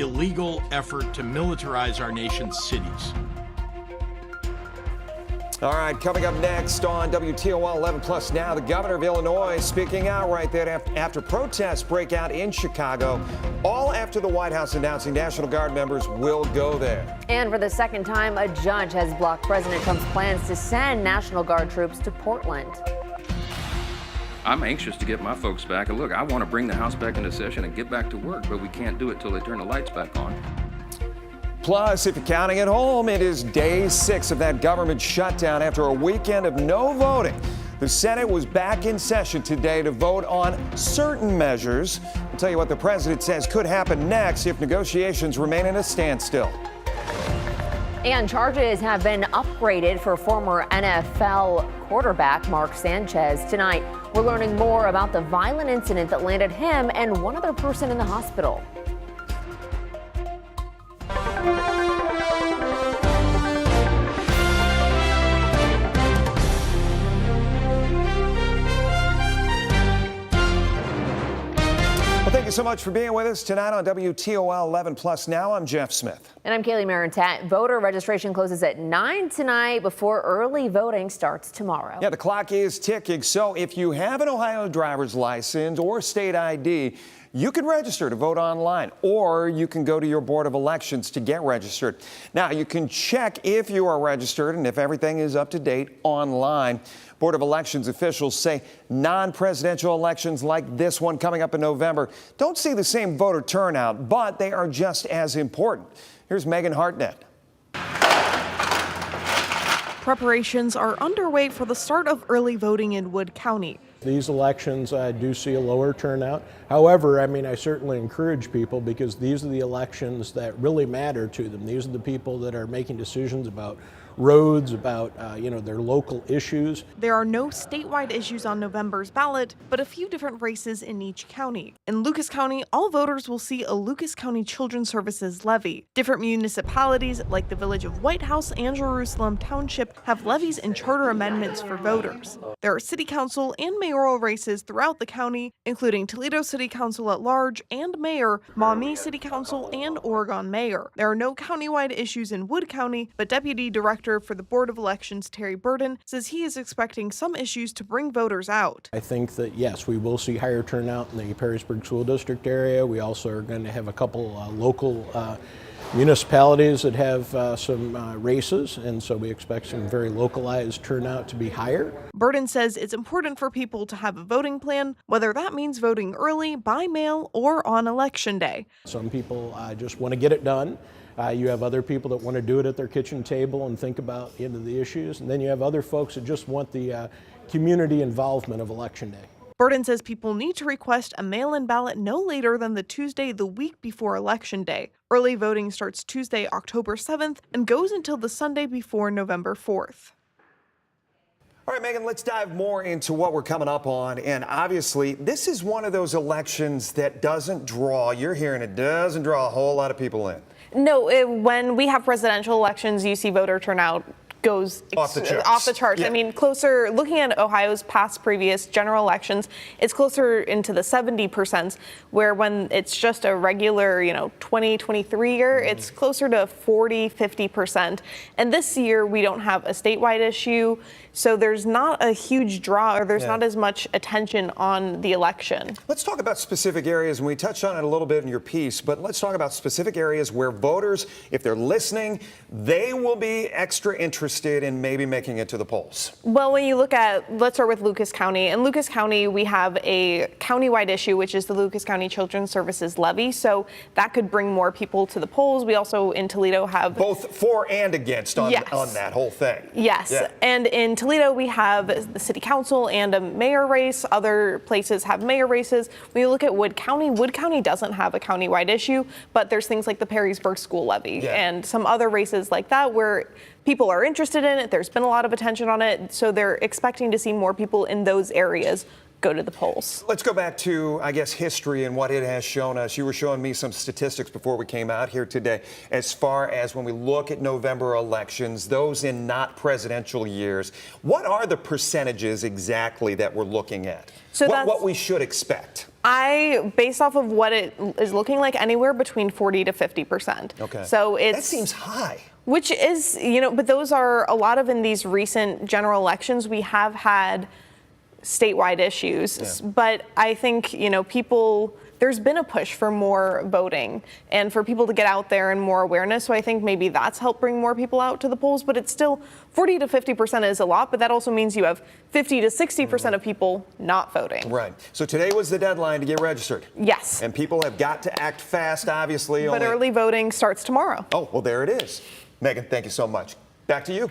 the illegal effort to militarize our nation's cities. All right, coming up next on WTOL 11 Plus Now, the governor of Illinois speaking out right there after protests break out in Chicago, all after the White House announcing National Guard members will go there. And for the second time, a judge has blocked President Trump's plans to send National Guard troops to Portland. I'm anxious to get my folks back. And look, I want to bring the House back into session and get back to work, but we can't do it till they turn the lights back on. Plus, if you're counting at home, it is day 6 of that government shutdown after a weekend of no voting. The Senate was back in session today to vote on certain measures. I'll tell you what the president says could happen next if negotiations remain in a standstill. And charges have been upgraded for former NFL quarterback Mark Sanchez. Tonight, we're learning more about the violent incident that landed him and one other person in the hospital. Thank you so much for being with us tonight on WTOL 11 Plus Now. I'm Jeff Smith. And I'm Kaylee Marintat. Voter registration closes at 9 tonight before early voting starts tomorrow. Yeah, the clock is ticking. So if you have an Ohio driver's license or state ID, you can register to vote online, or you can go to your Board of Elections to get registered. Now, you can check if you are registered and if everything is up to date online. Board of Elections officials say non-presidential elections like this one coming up in November don't see the same voter turnout, but they are just as important. Here's Megan Hartnett. Preparations are underway for the start of early voting in Wood County. These elections do see a lower turnout. However, I certainly encourage people, because these are the elections that really matter to them. These are the people that are making decisions about roads, about their local issues. There are no statewide issues on November's ballot, but a few different races in each county. In Lucas County, all voters will see a Lucas County Children's Services levy. Different municipalities, like the Village of White House and Jerusalem Township, have levies and charter amendments for voters. There are city council and mayoral races throughout the county, including Toledo City Council at large and mayor, Maumee City Council, and Oregon mayor. There are no countywide issues in Wood County, but Deputy Director for the Board of Elections, Terry Burden, says he is expecting some issues to bring voters out. I think that, yes, we will see higher turnout in the Perrysburg School District area. We also are going to have a couple local municipalities that have some races, and so we expect some very localized turnout to be higher. Burden says it's important for people to have a voting plan, whether that means voting early, by mail, or on Election Day. Some people just want to get it done. You have other people that want to do it at their kitchen table and think about the issues. And then you have other folks that just want the community involvement of Election Day. Burden says people need to request a mail-in ballot no later than the Tuesday the week before Election Day. Early voting starts Tuesday, October 7th, and goes until the Sunday before November 4th. All right, Megan, let's dive more into what we're coming up on. And obviously, this is one of those elections that doesn't draw, you're hearing it, doesn't draw a whole lot of people in. No, when we have presidential elections, you see voter turnout goes off the charts. Yeah. I mean, closer, looking at Ohio's past previous general elections, it's closer into the 70%, where when it's just a regular, 2023 year, it's closer to 40-50%. And this year, we don't have a statewide issue, so there's not a huge draw, or there's not as much attention on the election. Let's talk about specific areas, and we touched on it a little bit in your piece, but let's talk about specific areas where voters, if they're listening, they will be extra interested in maybe making it to the polls. Well, when you look at, let's start with Lucas County. In Lucas County, we have a countywide issue, which is the Lucas County Children's Services levy, so that could bring more people to the polls. We also, in Toledo, have both for and against on that whole thing. Yes, and in Toledo, we have the city council and a mayor race. Other places have mayor races. When you look at Wood County doesn't have a countywide issue, but there's things like the Perrysburg school levy and some other races like that where people are interested in it. There's been a lot of attention on it, so they're expecting to see more people in those areas go to the polls. Let's go back to, I guess, history and what it has shown us. You were showing me some statistics before we came out here today as far as when we look at November elections, those in not presidential years. What are the percentages exactly that we're looking at? So what we should expect? Based off of what it is looking like, anywhere between 40 to 50%. Okay. So That seems high. which is, but those are a lot of in these recent general elections, we have had statewide issues. Yeah. But I think, there's been a push for more voting and for people to get out there and more awareness. So I think maybe that's helped bring more people out to the polls. But it's still 40 to 50% is a lot. But that also means you have 50 to 60% of people not voting. Right. So today was the deadline to get registered. Yes. And people have got to act fast, obviously. But early voting starts tomorrow. Oh, well, there it is. Megan, thank you so much. Back to you.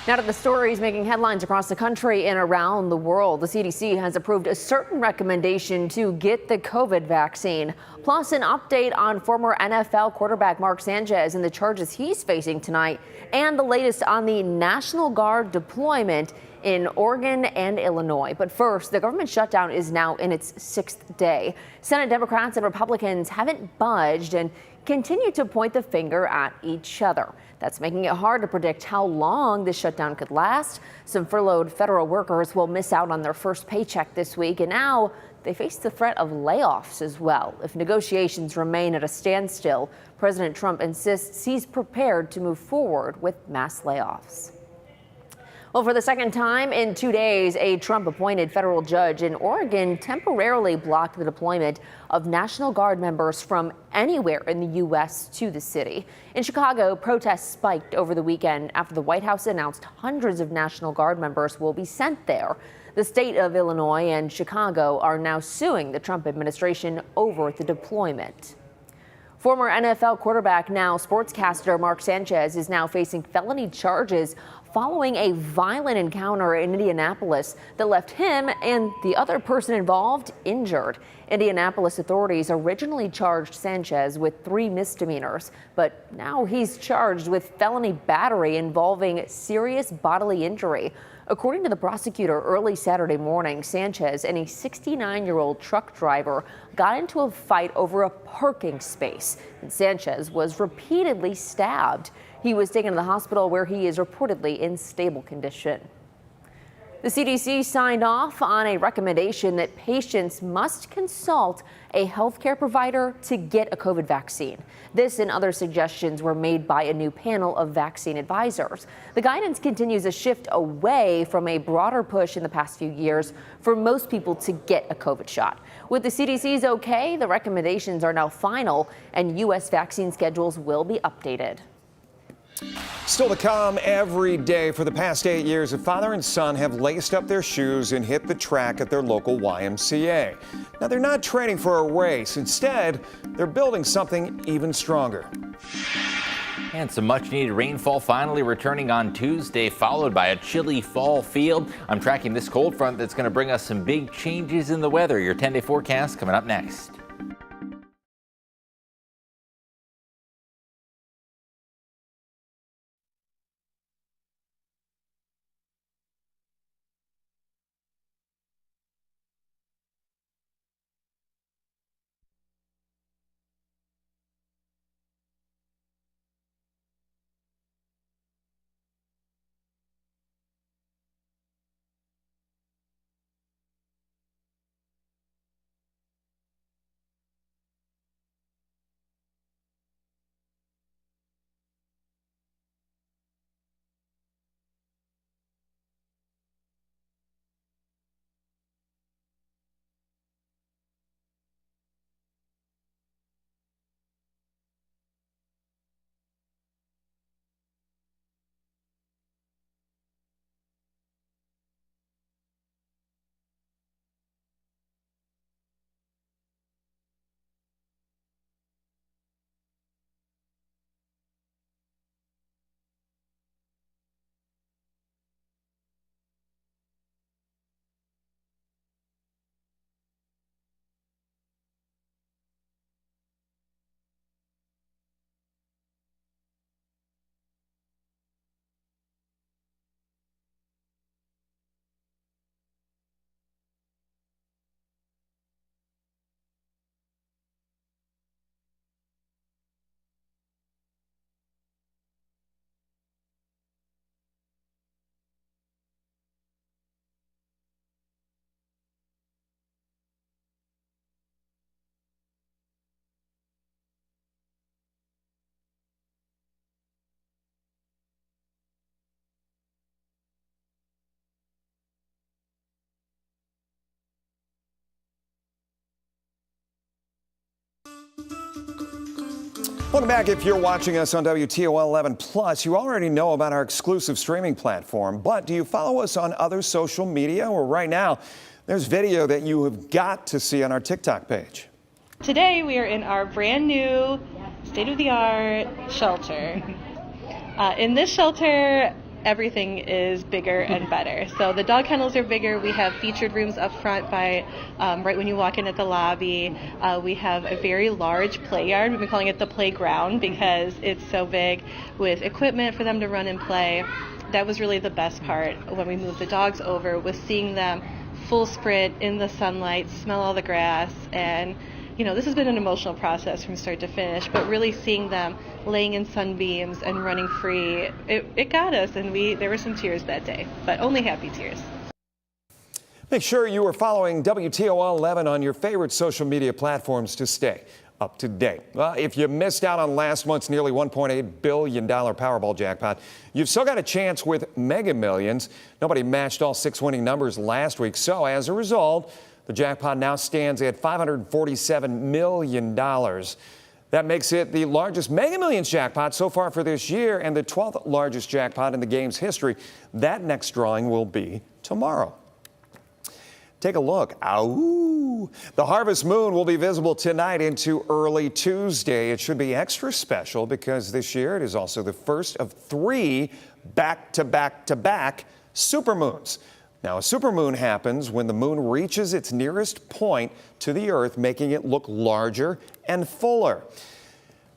Now to the stories making headlines across the country and around the world. The CDC has approved a certain recommendation to get the COVID vaccine. Plus an update on former NFL quarterback Mark Sanchez and the charges he's facing tonight. And the latest on the National Guard deployment in Oregon and Illinois. But first, the government shutdown is now in its 6th day. Senate Democrats and Republicans haven't budged and continue to point the finger at each other. That's making it hard to predict how long this shutdown could last. Some furloughed federal workers will miss out on their first paycheck this week, and now they face the threat of layoffs as well. If negotiations remain at a standstill, President Trump insists he's prepared to move forward with mass layoffs. Well, for the second time in 2 days, a Trump-appointed federal judge in Oregon temporarily blocked the deployment of National Guard members from anywhere in the U.S. to the city. In Chicago, protests spiked over the weekend after the White House announced hundreds of National Guard members will be sent there. The state of Illinois and Chicago are now suing the Trump administration over the deployment. Former NFL quarterback, now sportscaster Mark Sanchez is now facing felony charges following a violent encounter in Indianapolis that left him and the other person involved injured. Indianapolis authorities originally charged Sanchez with 3 misdemeanors, but now he's charged with felony battery involving serious bodily injury. According to the prosecutor, early Saturday morning, Sanchez and a 69-year-old truck driver got into a fight over a parking space, and Sanchez was repeatedly stabbed. He was taken to the hospital where he is reportedly in stable condition. The CDC signed off on a recommendation that patients must consult a healthcare provider to get a COVID vaccine. This and other suggestions were made by a new panel of vaccine advisors. The guidance continues a shift away from a broader push in the past few years for most people to get a COVID shot. With the CDC's okay, the recommendations are now final, and U.S. vaccine schedules will be updated. Still to come every day for the past 8 years, a father and son have laced up their shoes and hit the track at their local YMCA. Now, they're not training for a race. Instead, they're building something even stronger. And some much-needed rainfall finally returning on Tuesday, followed by a chilly fall field. I'm tracking this cold front that's going to bring us some big changes in the weather. Your 10-day forecast coming up next. Welcome back. If you're watching us on WTOL 11 Plus, you already know about our exclusive streaming platform. But do you follow us on other social media? Well, right now, there's video that you have got to see on our TikTok page. Today we are in our brand new state-of-the-art shelter. In this shelter, everything is bigger and better. So the dog kennels are bigger. We have featured rooms up front by right when you walk in at the lobby. We have a very large play yard. We've been calling it the playground because it's so big, with equipment for them to run and play. That was really the best part when we moved the dogs over, was seeing them full sprint in the sunlight, smell all the grass, and this has been an emotional process from start to finish, but really seeing them laying in sunbeams and running free, it got us, and there were some tears that day, but only happy tears. Make sure you are following WTOL 11 on your favorite social media platforms to stay up to date. Well, if you missed out on last month's nearly $1.8 billion Powerball jackpot, you've still got a chance with Mega Millions. Nobody matched all 6 winning numbers last week, so as a result, the jackpot now stands at $547 million. That makes it the largest Mega Millions jackpot so far for this year and the 12th largest jackpot in the game's history. That next drawing will be tomorrow. Take a look. Ow! The harvest moon will be visible tonight into early Tuesday. It should be extra special because this year it is also the first of 3 back-to-back-to-back supermoons. Now, a supermoon happens when the moon reaches its nearest point to the Earth, making it look larger and fuller.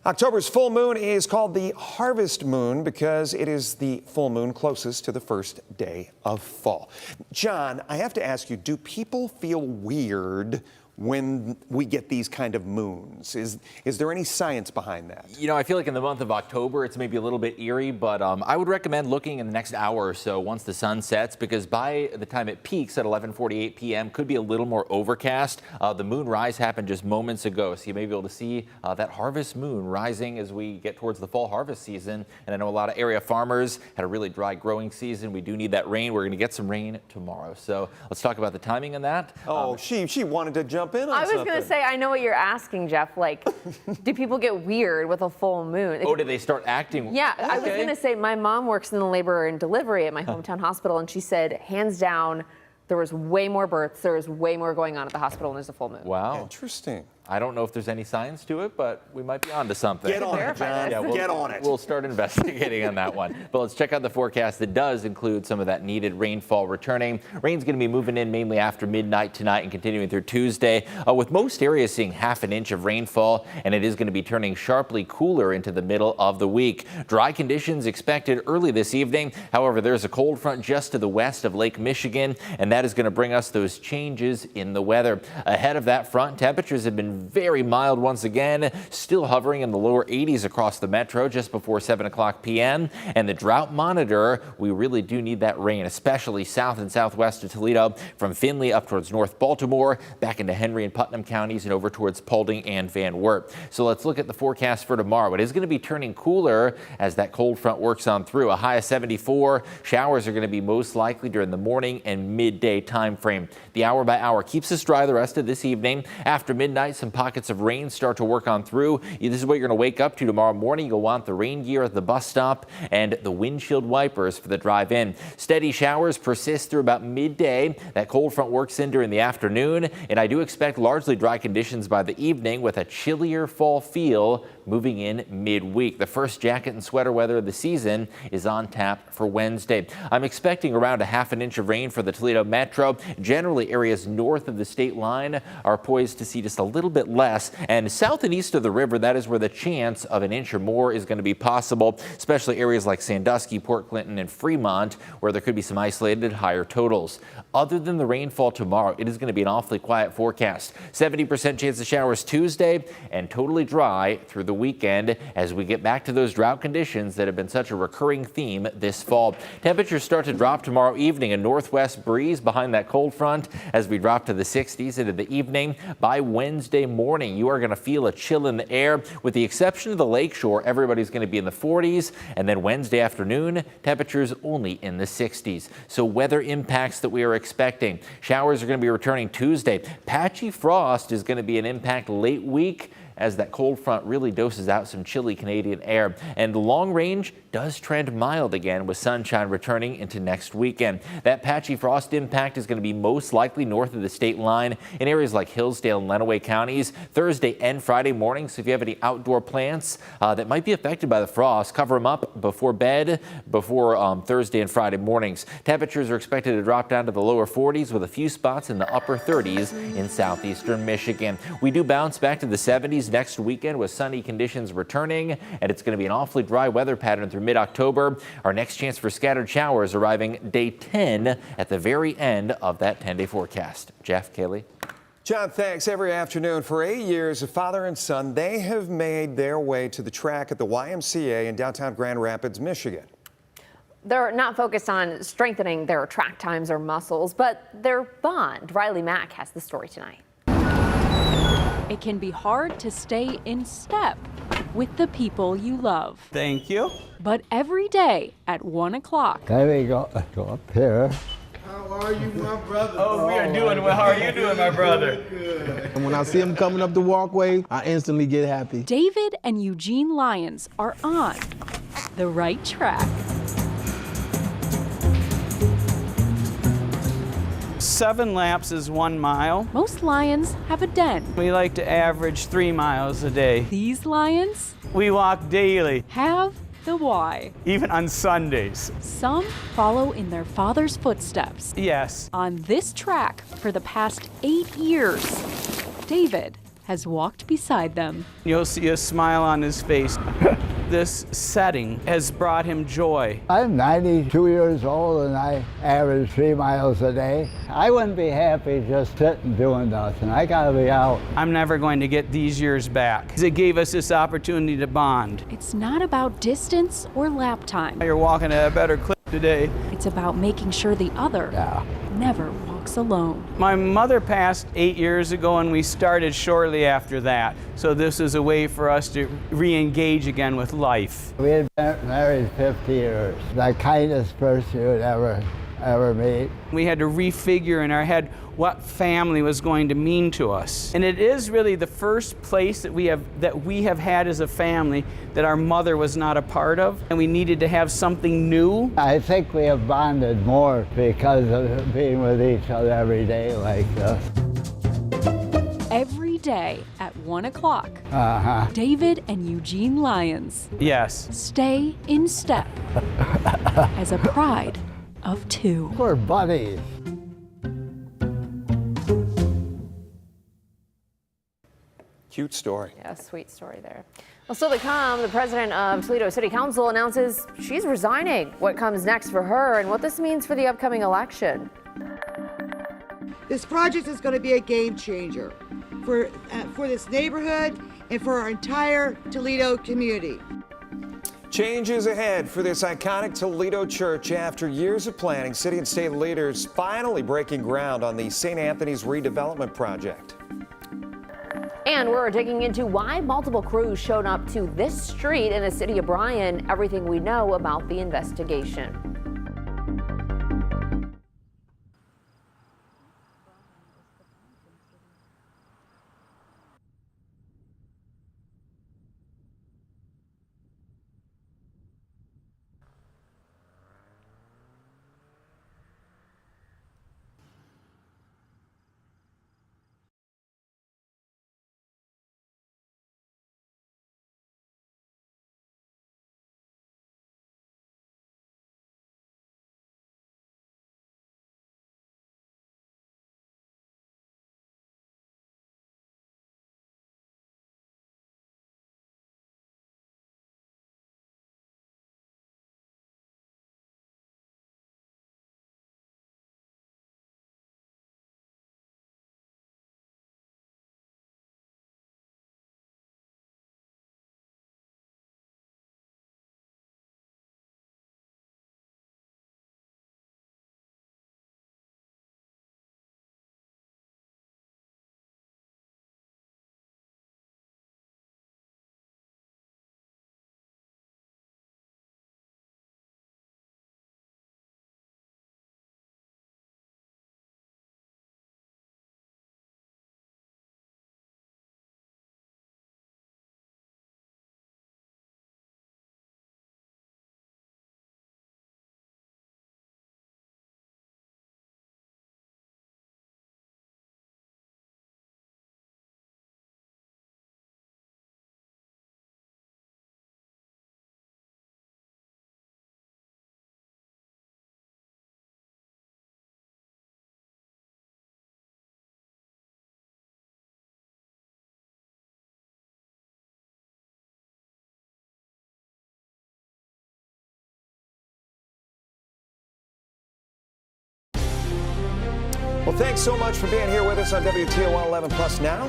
October's full moon is called the harvest moon because it is the full moon closest to the first day of fall. John, I have to ask you, do people feel weird when we get these kind of moons? Is there any science behind that? I feel like in the month of October, it's maybe a little bit eerie, but I would recommend looking in the next hour or so once the sun sets, because by the time it peaks at 11:48 p.m., could be a little more overcast. The moon rise happened just moments ago, so you may be able to see that harvest moon rising as we get towards the fall harvest season. And I know a lot of area farmers had a really dry growing season. We do need that rain. We're going to get some rain tomorrow. So let's talk about the timing on that. Oh, she wanted to jump in on I was something. going to say, I know what you're asking, Jeff. Like, do people get weird with a full moon? Oh, did they start acting? Yeah, okay. I was going to say, my mom works in the labor and delivery at my hometown hospital, and she said, hands down, there was way more births, there was way more going on at the hospital when there's a full moon. Wow. Interesting. I don't know if there's any science to it, but we might be onto something. Get on it, John. Yeah, Get on it. We'll start investigating on that one. But let's check out the forecast that does include some of that needed rainfall returning. Rain's going to be moving in mainly after midnight tonight and continuing through Tuesday, with most areas seeing half an inch of rainfall, and it is going to be turning sharply cooler into the middle of the week. Dry conditions expected early this evening. However, there's a cold front just to the west of Lake Michigan, and that is going to bring us those changes in the weather. Ahead of that front, temperatures have been very mild once again, still hovering in the lower 80s across the metro just before 7 o'clock p.m. And the drought monitor, we really do need that rain, especially south and southwest of Toledo, from Findlay up towards North Baltimore, back into Henry and Putnam counties, and over towards Paulding and Van Wert. So let's look at the forecast for tomorrow. It is going to be turning cooler as that cold front works on through. A high of 74. Showers are going to be most likely during the morning and midday time frame. The hour by hour keeps us dry the rest of this evening. After midnight, some pockets of rain start to work on through. This is what you're going to wake up to tomorrow morning. You'll want the rain gear at the bus stop and the windshield wipers for the drive in. Steady showers persist through about midday. That cold front works in during the afternoon, and I do expect largely dry conditions by the evening with a chillier fall feel moving in midweek. The first jacket and sweater weather of the season is on tap for Wednesday. I'm expecting around a half an inch of rain for the Toledo metro. Generally, areas north of the state line are poised to see just a little bit less. And south and east of the river, that is where the chance of an inch or more is going to be possible, especially areas like Sandusky, Port Clinton, and Fremont, where there could be some isolated higher totals. Other than the rainfall tomorrow, it is going to be an awfully quiet forecast. 70% chance of showers Tuesday and totally dry through the weekend as we get back to those drought conditions that have been such a recurring theme this fall. Temperatures start to drop tomorrow evening, a northwest breeze behind that cold front as we drop to the 60s into the evening. By Wednesday morning, you are going to feel a chill in the air. With the exception of the lakeshore, everybody's going to be in the 40s. And then Wednesday afternoon, temperatures only in the 60s. So weather impacts that we are expecting. Showers are going to be returning Tuesday. Patchy frost is going to be an impact late week as that cold front really doses out some chilly Canadian air. And the long range does trend mild again, with sunshine returning into next weekend. That patchy frost impact is going to be most likely north of the state line in areas like Hillsdale and Lenawee counties Thursday and Friday morning. So if you have any outdoor plants that might be affected by the frost, cover them up before bed, before Thursday and Friday mornings. Temperatures are expected to drop down to the lower 40s with a few spots in the upper 30s in southeastern Michigan. We do bounce back to the 70s next weekend with sunny conditions returning, and it's going to be an awfully dry weather pattern through mid-October. Our next chance for scattered showers arriving day 10 at the very end of that 10-day forecast. Jeff, Kaylee. John, thanks. Every afternoon for 8 years, a father and son, they have made their way to the track at the YMCA in downtown Grand Rapids, Michigan. They're not focused on strengthening their track times or muscles, but their bond. Riley Mack has the story tonight. It can be hard to stay in step with the people you love. Thank you. But every day at 1 o'clock. There we go. Go up here. How are you, my brother? Oh, we are doing well. How are you doing, my brother? Good. And when I see him coming up the walkway, I instantly get happy. David and Eugene Lyons are on the right track. 7 laps is 1 mile. Most Lions have a den. We like to average 3 miles a day. These Lions We walk daily, have the why. even on Sundays. Some follow in their father's footsteps. Yes. On this track for the past 8 years, David has walked beside them. You'll see a smile on his face. This setting has brought him joy. I'm 92 years old and I average 3 miles a day. I wouldn't be happy just sitting doing nothing. I gotta be out. I'm never going to get these years back. It gave us this opportunity to bond. It's not about distance or lap time. You're walking at a better clip today. It's about making sure the other never walks alone. My mother passed 8 years ago and we started shortly after that. So this is a way for us to re-engage again with life. We had been married 50 years. The kindest person you'd ever meet. We had to refigure in our head what family was going to mean to us. And it is really the first place that we have had as a family that our mother was not a part of, and we needed to have something new. I think we have bonded more because of being with each other every day like this. Every day at 1 o'clock, David and Eugene Lyons Yes. stay in step as a pride of 2. We're buddies. Cute story. Yeah, sweet story there. Well, still to come, the president of Toledo City Council announces she's resigning. What comes next for her and what this means for the upcoming election. This project is going to be a game changer for this neighborhood and for our entire Toledo community. Changes ahead for this iconic Toledo church after years of planning. City and state leaders finally breaking ground on the St. Anthony's redevelopment project. And we're digging into why multiple crews showed up to this street in the city of Bryan, everything we know about the investigation. Thanks so much for being here with us on WTOL 11 Plus now.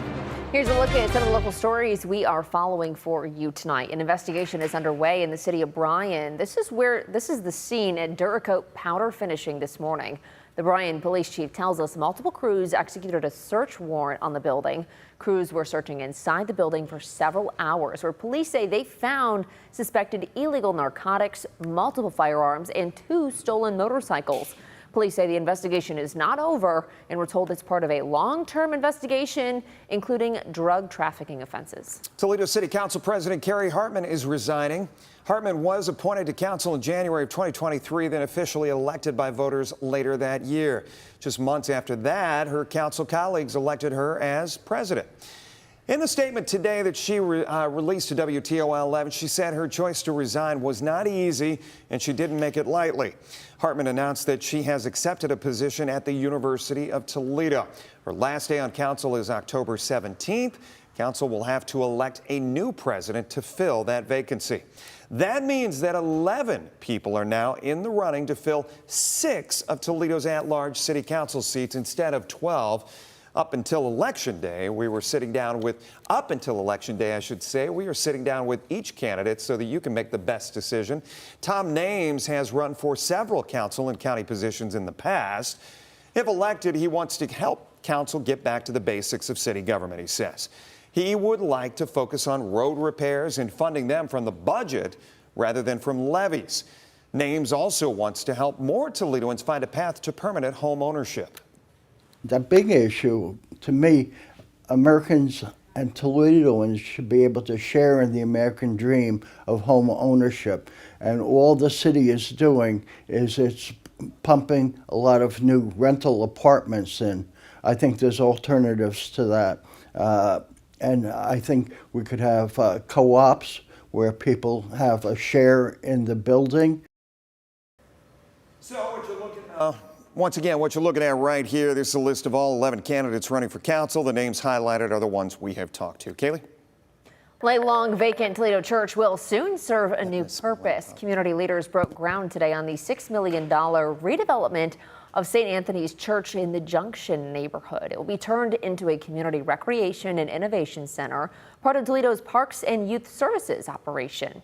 Here's a look at some of the local stories we are following for you tonight. An investigation is underway in the city of Bryan. This is the scene at Duracoat Powder Finishing this morning. The Bryan police chief tells us multiple crews executed a search warrant on the building. Crews were searching inside the building for several hours, where police say they found suspected illegal narcotics, multiple firearms, and 2 stolen motorcycles. Police say the investigation is not over, and we're told it's part of a long-term investigation, including drug trafficking offenses. Toledo City Council President Carrie Hartman is resigning. Hartman was appointed to council in January of 2023, then officially elected by voters later that year. Just months after that, her council colleagues elected her as president. In the statement today that she released to WTOL 11, she said her choice to resign was not easy and she didn't make it lightly. Hartman announced that she has accepted a position at the University of Toledo. Her last day on council is October 17th. Council will have to elect a new president to fill that vacancy. That means that 11 people are now in the running to fill 6 of Toledo's at-large city council seats instead of 12. Up until election day, we were sitting down with each candidate so that you can make the best decision. Tom Names has run for several council and county positions in the past. If elected, he wants to help council get back to the basics of city government, he says. He would like to focus on road repairs and funding them from the budget rather than from levies. Names also wants to help more Toledoans find a path to permanent home ownership. The big issue, to me, Americans and Toledoans should be able to share in the American dream of home ownership. And all the city is doing is it's pumping a lot of new rental apartments in. I think there's alternatives to that. And I think we could have co-ops where people have a share in the building. So what you're looking at, once again, what you're looking at right here, this is a list of all 11 candidates running for council. The names highlighted are the ones we have talked to. Kaylee? Long vacant Toledo Church will soon serve a new purpose. Community leaders broke ground today on the $6 million redevelopment of St. Anthony's Church in the Junction neighborhood. It will be turned into a community recreation and innovation center, part of Toledo's Parks and Youth Services operation.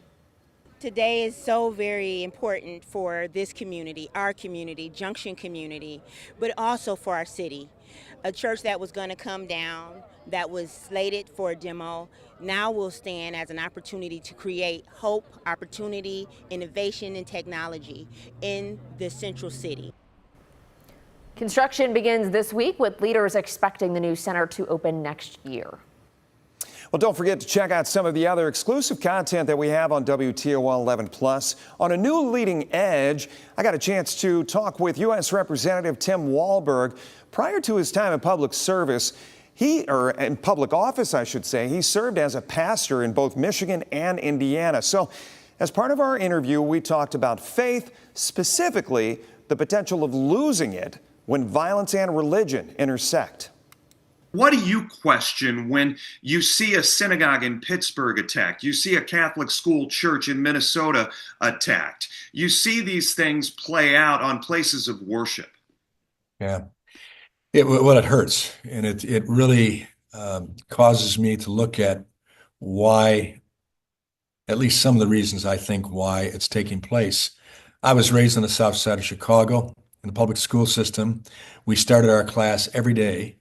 Today is so very important for this community, our community, Junction community, but also for our city. A church that was going to come down, that was slated for a demo, now will stand as an opportunity to create hope, opportunity, innovation, and technology in the central city. Construction begins this week, with leaders expecting the new center to open next year. Well, don't forget to check out some of the other exclusive content that we have on WTOL 11 Plus. On a new leading edge, I got a chance to talk with U.S. Representative Tim Walberg. Prior to his time in public service, in public office, I should say, he served as a pastor in both Michigan and Indiana. So as part of our interview, we talked about faith, specifically the potential of losing it when violence and religion intersect. What do you question when you see a synagogue in Pittsburgh attacked? You see a Catholic school church in Minnesota attacked. You see these things play out on places of worship. Yeah, it hurts. And it really causes me to look at why, at least some of the reasons I think why it's taking place. I was raised on the south side of Chicago in the public school system. We started our class every day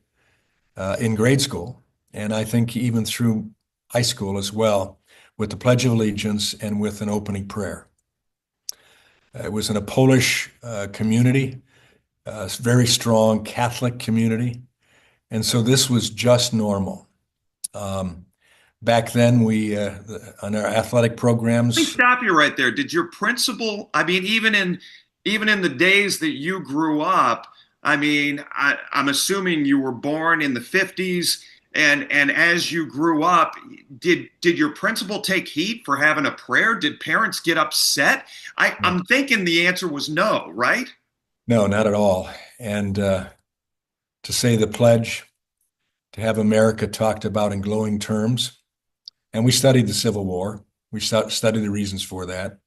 in grade school, and I think even through high school as well, with the Pledge of Allegiance and with an opening prayer. It was in a Polish community, a very strong Catholic community, and so this was just normal. Back then, we on our athletic programs. Let me stop you right there. Did your principal, I mean, even in the days that you grew up, I mean, I'm assuming you were born in the 50s, and as you grew up, did your principal take heat for having a prayer? Did parents get upset? I'm thinking the answer was no, right? No, not at all. And to say the pledge, to have America talked about in glowing terms, and we studied the Civil War. We studied the reasons for that.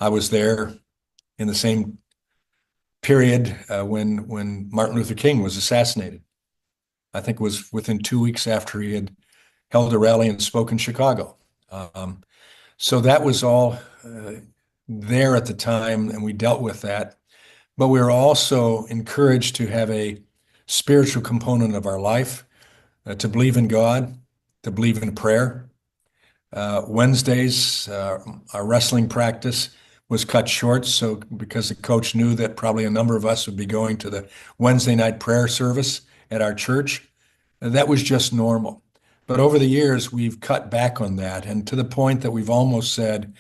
I was there in the same period when Martin Luther King was assassinated. I think it was within 2 weeks after he had held a rally and spoke in Chicago. So that was all there at the time, and we dealt with that. But we were also encouraged to have a spiritual component of our life, to believe in God, to believe in prayer. Wednesdays, our wrestling practice was cut short, so because the coach knew that probably a number of us would be going to the Wednesday night prayer service at our church, that was just normal. But over the years, we've cut back on that, and to the point that we've almost said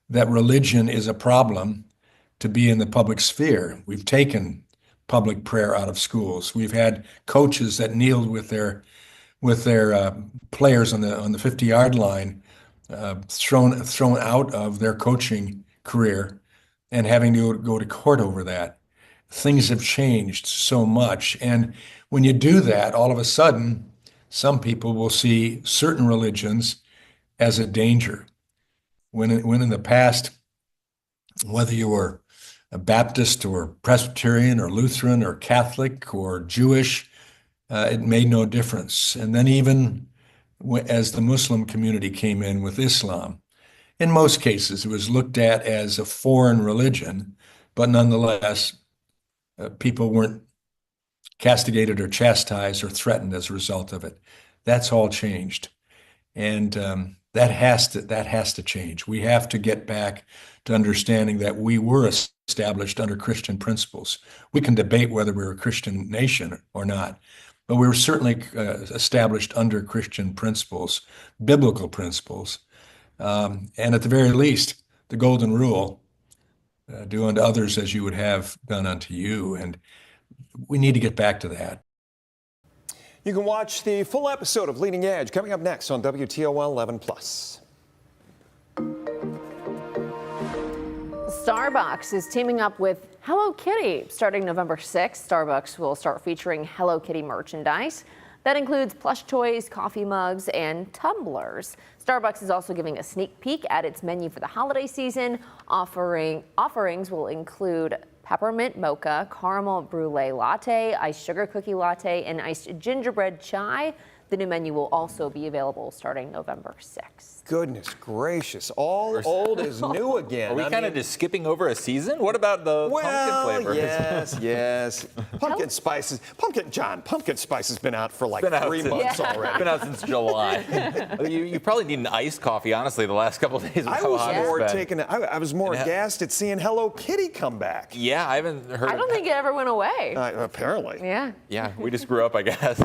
that religion is a problem to be in the public sphere. We've taken public prayer out of schools. We've had coaches that kneeled with their players on the 50-yard line, thrown out of their coaching career, and having to go to court over that. Things have changed so much, and when you do that, all of a sudden, some people will see certain religions as a danger. When in the past, whether you were a Baptist or Presbyterian or Lutheran or Catholic or Jewish, it made no difference. And then even as the Muslim community came in with Islam, in most cases it was looked at as a foreign religion, but nonetheless, people weren't castigated or chastised or threatened as a result of it. That's all changed. And that has to change. We have to get back to understanding that we were established under Christian principles. We can debate whether we're a Christian nation or not, but we were certainly established under Christian principles, biblical principles. And at the very least, the golden rule, do unto others as you would have done unto you. And we need to get back to that. You can watch the full episode of Leading Edge coming up next on WTOL 11+. Starbucks is teaming up with Hello Kitty. Starting November 6th, Starbucks will start featuring Hello Kitty merchandise. That includes plush toys, coffee mugs, and tumblers. Starbucks is also giving a sneak peek at its menu for the holiday season. Offerings will include peppermint mocha, caramel brulee latte, iced sugar cookie latte, and iced gingerbread chai. The new menu will also be available starting November 6th. Goodness gracious, all old is new again. Are we kind of just skipping over a season? What about the pumpkin flavors? Yes. Pumpkin spices. Pumpkin spice has been out for like 3 months already. Been out since July. you probably need an iced coffee, honestly, the last couple of days. I was more aghast at seeing Hello Kitty come back. Yeah, I haven't heard. I don't think it ever went away. Apparently. Yeah. Yeah, we just grew up, I guess.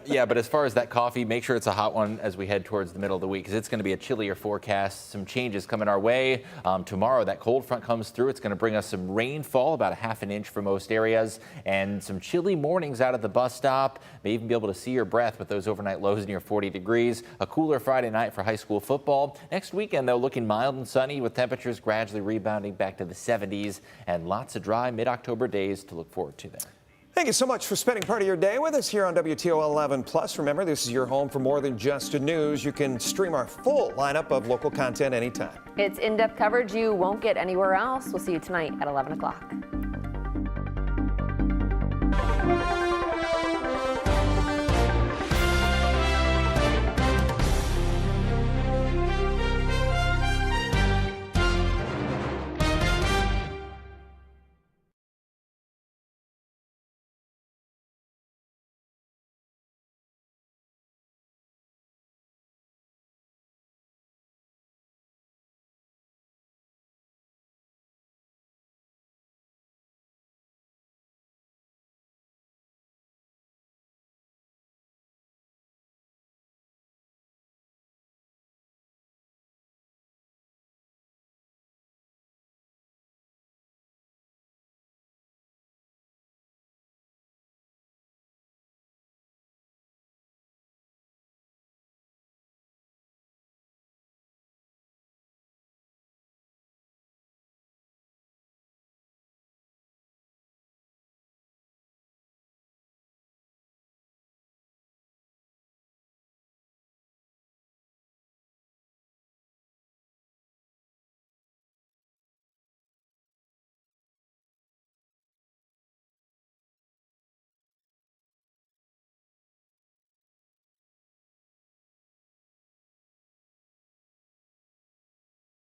Yeah, but as far as that coffee, make sure it's a hot one as we head towards the middle of the week, because it's going to be a chillier forecast. Some changes coming our way. Tomorrow, that cold front comes through. It's going to bring us some rainfall, about a half an inch for most areas, and some chilly mornings out at the bus stop. May even be able to see your breath with those overnight lows near 40 degrees. A cooler Friday night for high school football. Next weekend, though, looking mild and sunny with temperatures gradually rebounding back to the 70s and lots of dry mid-October days to look forward to there. Thank you so much for spending part of your day with us here on WTOL 11+. Remember, this is your home for more than just news. You can stream our full lineup of local content anytime. It's in-depth coverage you won't get anywhere else. We'll see you tonight at 11 o'clock.